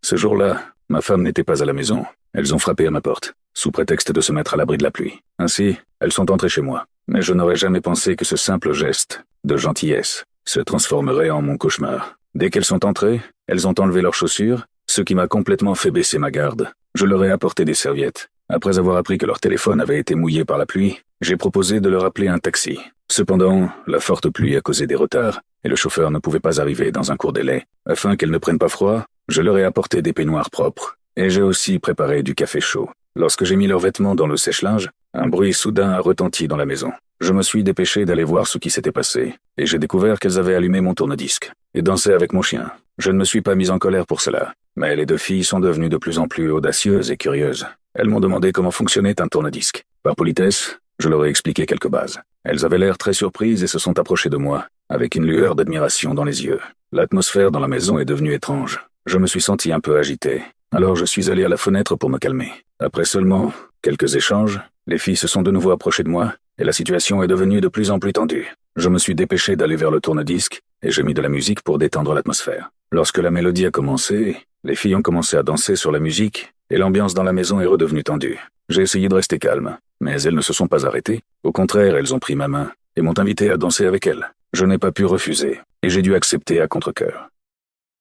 Ce jour-là, ma femme n'était pas à la maison. Elles ont frappé à ma porte, sous prétexte de se mettre à l'abri de la pluie. Ainsi, elles sont entrées chez moi. Mais je n'aurais jamais pensé que ce simple geste de gentillesse se transformerait en mon cauchemar. Dès qu'elles sont entrées, elles ont enlevé leurs chaussures, ce qui m'a complètement fait baisser ma garde. Je leur ai apporté des serviettes. Après avoir appris que leur téléphone avait été mouillé par la pluie, j'ai proposé de leur appeler un taxi. Cependant, la forte pluie a causé des retards, et le chauffeur ne pouvait pas arriver dans un court délai. Afin qu'elles ne prennent pas froid, je leur ai apporté des peignoirs propres. Et j'ai aussi préparé du café chaud. Lorsque j'ai mis leurs vêtements dans le sèche-linge, un bruit soudain a retenti dans la maison. Je me suis dépêché d'aller voir ce qui s'était passé, et j'ai découvert qu'elles avaient allumé mon tourne-disque et dansé avec mon chien. Je ne me suis pas mis en colère pour cela, mais les deux filles sont devenues de plus en plus audacieuses et curieuses. Elles m'ont demandé comment fonctionnait un tourne-disque. Par politesse, je leur ai expliqué quelques bases. Elles avaient l'air très surprises et se sont approchées de moi, avec une lueur d'admiration dans les yeux. L'atmosphère dans la maison est devenue étrange. Je me suis senti un peu agité. Alors je suis allé à la fenêtre pour me calmer. Après seulement quelques échanges, les filles se sont de nouveau approchées de moi, et la situation est devenue de plus en plus tendue. Je me suis dépêché d'aller vers le tourne-disque, et j'ai mis de la musique pour détendre l'atmosphère. Lorsque la mélodie a commencé, les filles ont commencé à danser sur la musique, et l'ambiance dans la maison est redevenue tendue. J'ai essayé de rester calme, mais elles ne se sont pas arrêtées. Au contraire, elles ont pris ma main, et m'ont invité à danser avec elles. Je n'ai pas pu refuser, et j'ai dû accepter à contre-cœur.